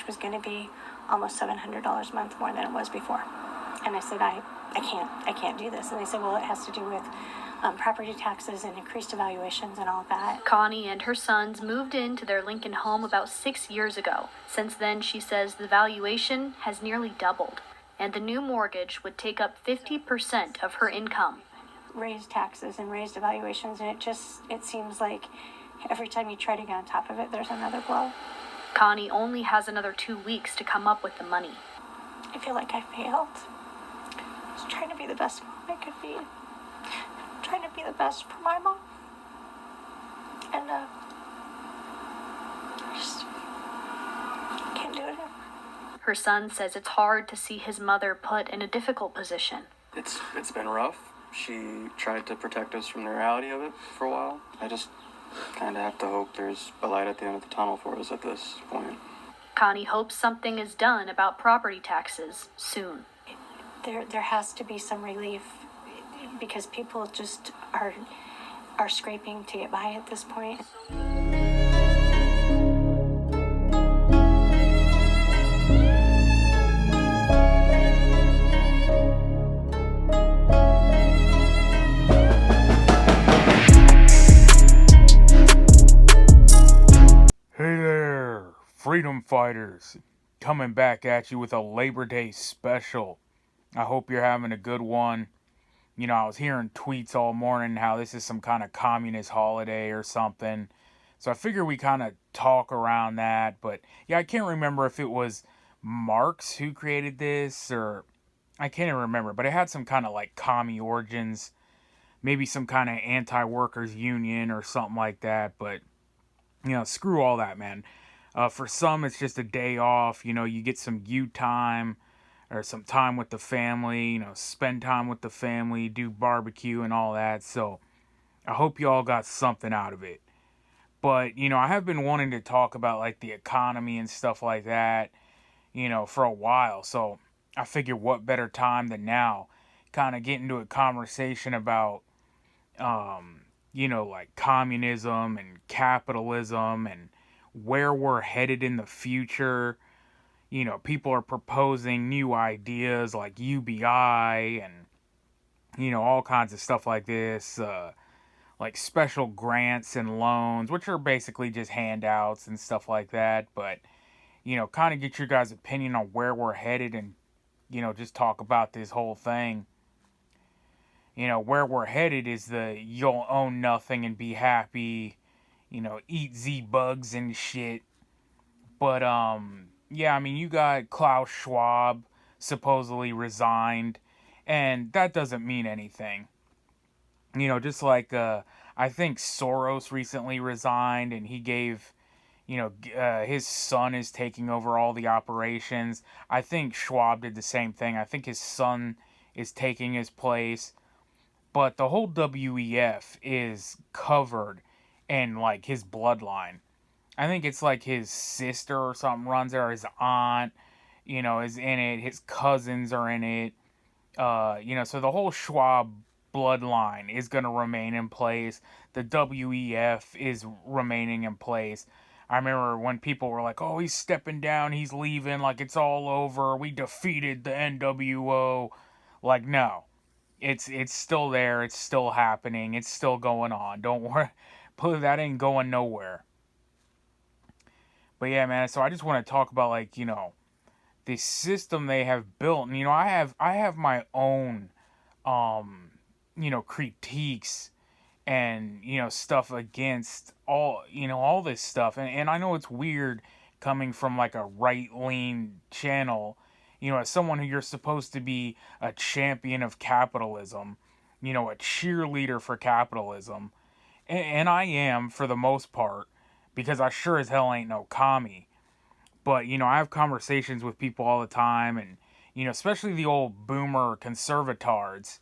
which was going to be almost $700 a month more than it was before. And I said, I can't do this. And they said, well, it has to do with property taxes and increased evaluations and all of that. Connie and her sons moved into their Lincoln home about 6 years ago. Since then, she says the valuation has nearly doubled, and the new mortgage would take up 50% of her income. Raised taxes and raised evaluations, and it seems like every time you try to get on top of it, there's another blow. Connie only has another 2 weeks to come up with the money. I feel like I failed. I was trying to be the best mom I could be. Trying to be the best for my mom. And I just can't do it anymore. Her son says it's hard to see his mother put in a difficult position. It's been rough. She tried to protect us from the reality of it for a while. I just kind of have to hope there's a light at the end of the tunnel for us at this point. Connie hopes something is done about property taxes soon. There has to be some relief, because people just are scraping to get by at this point. Hey there, freedom fighters, coming back at you with a Labor Day special. I hope you're having a good one. You know, I was hearing tweets all morning how this is some kind of communist holiday or something. So I figure we kind of talk around that. But yeah, I can't remember if it was Marx who created this, or I can't even remember. But it had some kind of like commie origins. Maybe some kind of anti-workers union or something like that. But, you know, screw all that, man. For some, it's just a day off. You know, you get some you time. Or some time with the family, you know, spend time with the family, do barbecue and all that. So I hope you all got something out of it. But, you know, I have been wanting to talk about like the economy and stuff like that, you know, for a while. So I figured what better time than now, kind of get into a conversation about, you know, like communism and capitalism and where we're headed in the future. You know, people are proposing new ideas like UBI and, you know, all kinds of stuff like this, like special grants and loans, which are basically just handouts and stuff like that. But, you know, kind of get your guys' opinion on where we're headed and, you know, just talk about this whole thing. You know, where we're headed is the you'll own nothing and be happy, you know, eat Z-bugs and shit. But, yeah, I mean, you got Klaus Schwab supposedly resigned, and that doesn't mean anything. You know, just like, I think Soros recently resigned, and he gave, you know, his son is taking over all the operations. I think Schwab did the same thing. I think his son is taking his place. But the whole WEF is covered in, like, his bloodline. I think it's like his sister or something runs there, his aunt, you know, is in it, his cousins are in it, you know, so the whole Schwab bloodline is going to remain in place. The WEF is remaining in place. I remember when people were like, oh, he's stepping down, he's leaving, like it's all over, we defeated the NWO. Like, no, it's still there, it's still happening, it's still going on, don't worry, that ain't going nowhere. But yeah, man, so I just want to talk about, like, you know, the system they have built. And, you know, I have my own, you know, critiques and, you know, stuff against all, you know, all this stuff. And I know it's weird coming from, like, a right-lean channel, you know, as someone who you're supposed to be a champion of capitalism, you know, a cheerleader for capitalism. And I am, for the most part. Because I sure as hell ain't no commie. But, you know, I have conversations with people all the time. And, you know, especially the old boomer conservatards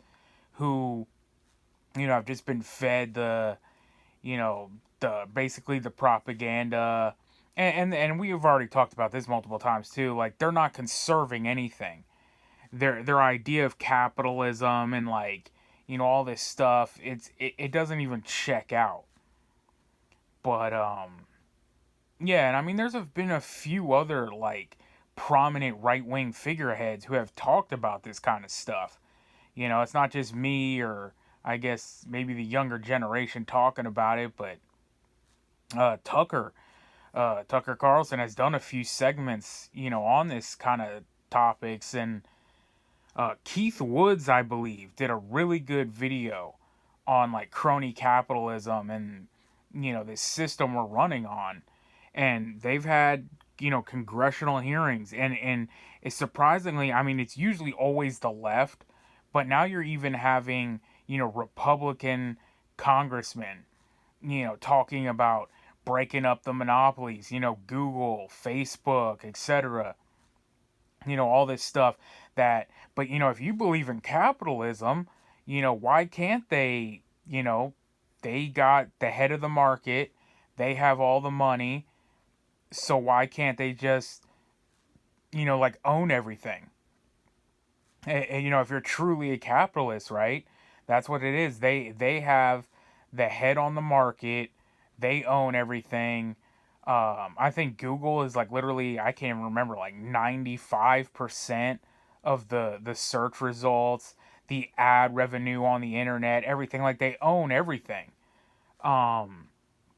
who, you know, have just been fed the, you know, basically the propaganda. And we have already talked about this multiple times too. Like, they're not conserving anything. Their idea of capitalism and, like, you know, all this stuff, it doesn't even check out. But, Yeah, and I mean, been a few other like prominent right wing figureheads who have talked about this kind of stuff. You know, it's not just me or I guess maybe the younger generation talking about it, but Tucker, Tucker Carlson has done a few segments, you know, on this kind of topics, and Keith Woods, I believe, did a really good video on like crony capitalism and this system we're running on, and they've had congressional hearings, and it's surprisingly, I mean, it's usually always the left, but now you're even having Republican congressmen talking about breaking up the monopolies, Google, Facebook, etc. All this stuff that, but if you believe in capitalism, why can't they, they got the head of the market, they have all the money, so why can't they just, like own everything? And, if you're truly a capitalist, right? That's what it is. They have the head on the market. They own everything. I think Google is like literally, I can't even remember, like 95% of the search results, the ad revenue on the internet, everything. Like they own everything. Um,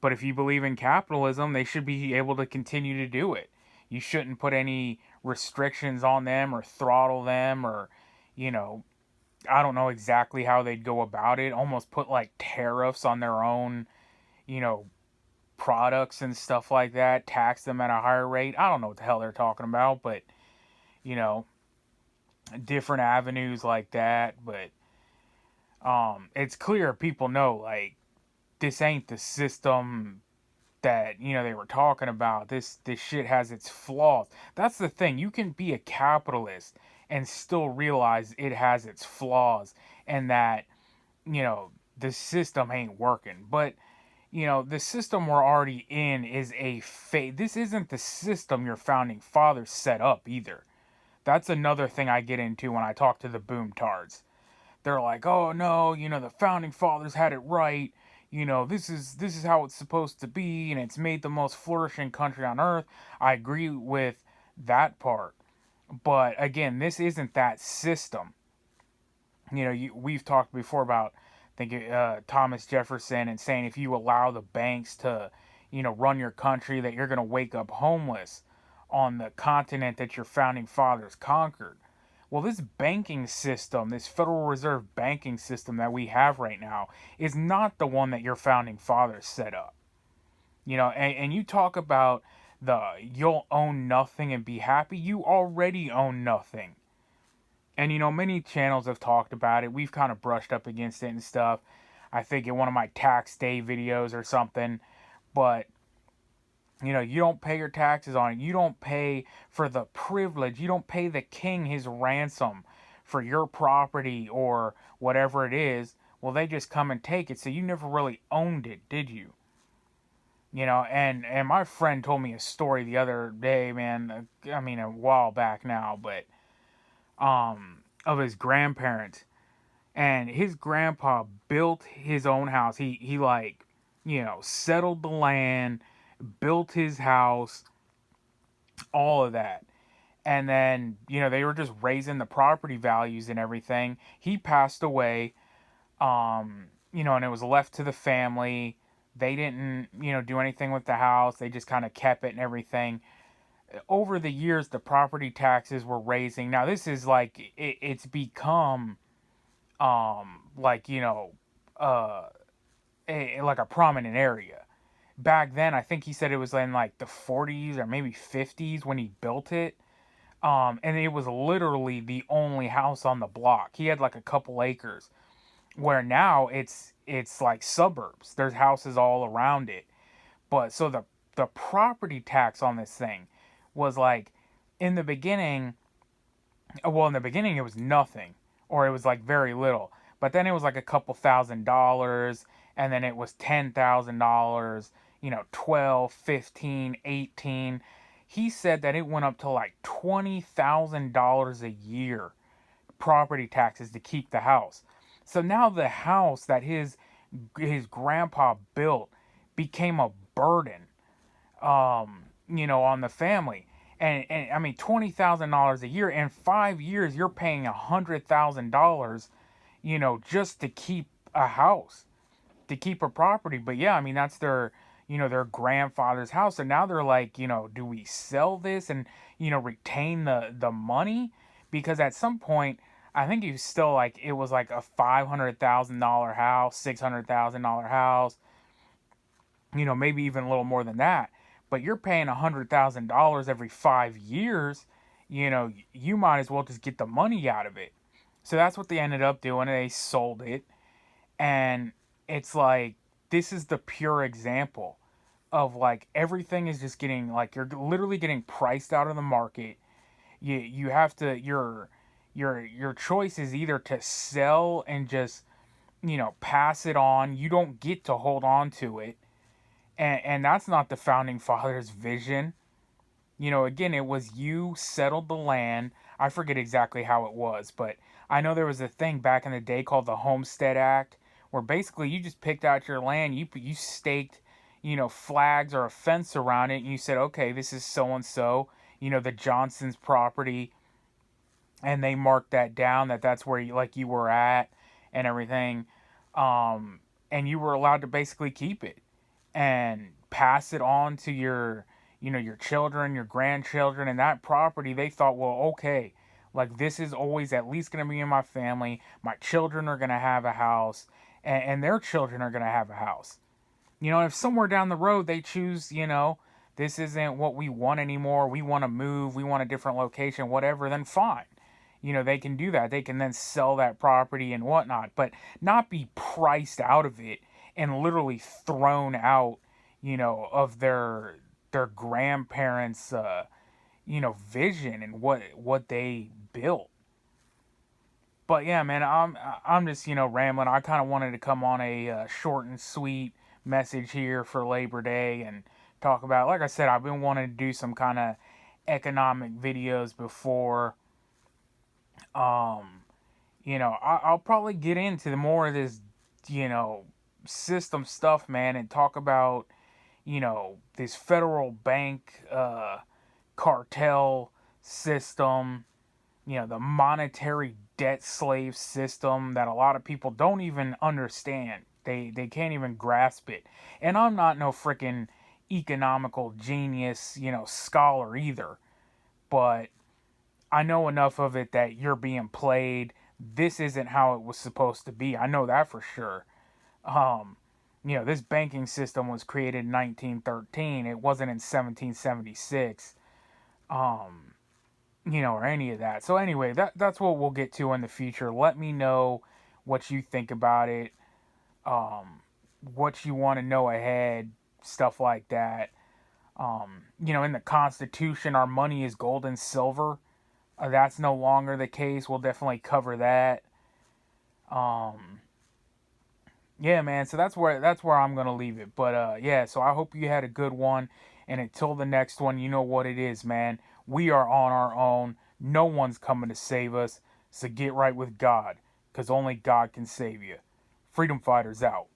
but if you believe in capitalism, they should be able to continue to do it. You shouldn't put any restrictions on them or throttle them or, you know, I don't know exactly how they'd go about it. Almost put like tariffs on their own, you know, products and stuff like that, tax them at a higher rate. I don't know what the hell they're talking about, but, you know, different avenues like that. But it's clear people know, like, this ain't the system that they were talking about. This shit has its flaws. That's the thing. You can be a capitalist and still realize it has its flaws, and that the system ain't working. But the system we're already in is this isn't the system your founding fathers set up either. That's another thing I get into when I talk to the boomtards. They're like, oh no, the founding fathers had it right. This is how it's supposed to be, and it's made the most flourishing country on earth. I agree with that part, but again, this isn't that system. We've talked before about, I think, Thomas Jefferson, and saying if you allow the banks to, run your country, that you're going to wake up homeless on the continent that your founding fathers conquered. Well, this banking system, this Federal Reserve banking system that we have right now, is not the one that your founding fathers set up. And you talk about you'll own nothing and be happy. You already own nothing. And, many channels have talked about it. We've kind of brushed up against it and stuff. I think in one of my tax day videos or something. But, you don't pay your taxes on it. You don't pay for the privilege. You don't pay the king his ransom for your property or whatever it is. Well, they just come and take it. So you never really owned it, did you? And my friend told me a story the other day, man. I mean, a while back now, but of his grandparents. And his grandpa built his own house. He like, settled the land, built his house, all of that. And then, they were just raising the property values and everything. He passed away, and it was left to the family. They didn't, do anything with the house. They just kind of kept it and everything. Over the years, the property taxes were raising. Now, this is like, it's become, like, like a prominent area. Back then, I think he said it was in like the 40s or maybe 50s when he built it. And it was literally the only house on the block. He had like a couple acres, where now it's like suburbs. There's houses all around it. But so the property tax on this thing was like, in the beginning it was nothing, or it was like very little. But then it was like a couple $1,000s, and then it was $10,000, 12, 15, 18. He said that it went up to like $20,000 a year property taxes to keep the house. So now the house that his grandpa built became a burden. on the family. And I mean, $20,000 a year. In 5 years, you're paying $100,000, just to keep a house, to keep a property. But yeah, I mean, that's their grandfather's house. And now they're like, do we sell this and, retain the money? Because at some point, I think it was like a $500,000 house, $600,000 house, maybe even a little more than that. But you're paying $100,000 every 5 years, you might as well just get the money out of it. So that's what they ended up doing. They sold it. And it's like, this is the pure example of like everything is just getting like, you're literally getting priced out of the market. You have to, your choice is either to sell and just, pass it on. You don't get to hold on to it. And that's not the founding fathers' vision. Again, it was you settled the land. I forget exactly how it was, but I know there was a thing back in the day called the Homestead Act, where basically you just picked out your land, you staked, flags or a fence around it, and you said, okay, this is so and so, the Johnson's property, and they marked that down that's where you were at and everything, and you were allowed to basically keep it and pass it on to your children, your grandchildren. And that property, they thought, well, okay, like this is always at least going to be in my family. My children are going to have a house, and their children are going to have a house. If somewhere down the road they choose, this isn't what we want anymore, we want to move, we want a different location, whatever, then fine. They can do that. They can then sell that property and whatnot, but not be priced out of it and literally thrown out, of their grandparents' vision and what they built. But yeah, man, I'm just rambling. I kind of wanted to come on a short and sweet message here for Labor Day and talk about. Like I said, I've been wanting to do some kind of economic videos before. I'll probably get into more of this, system stuff, man, and talk about, this federal bank cartel system, the monetary debt slave system that a lot of people don't even understand. They can't even grasp it. And I'm not no freaking economical genius, scholar either. But I know enough of it that you're being played. This isn't how it was supposed to be. I know that for sure. This banking system was created in 1913. It wasn't in 1776. Or any of that. So anyway, that's what we'll get to in the future. Let me know what you think about it. What you want to know ahead, stuff like that. In the Constitution, our money is gold and silver. That's no longer the case. We'll definitely cover that. Yeah, man. So that's where I'm gonna leave it. But yeah. So I hope you had a good one. And until the next one, you know what it is, man. We are on our own. No one's coming to save us. So get right with God, 'cause only God can save you. Freedom Fighters out.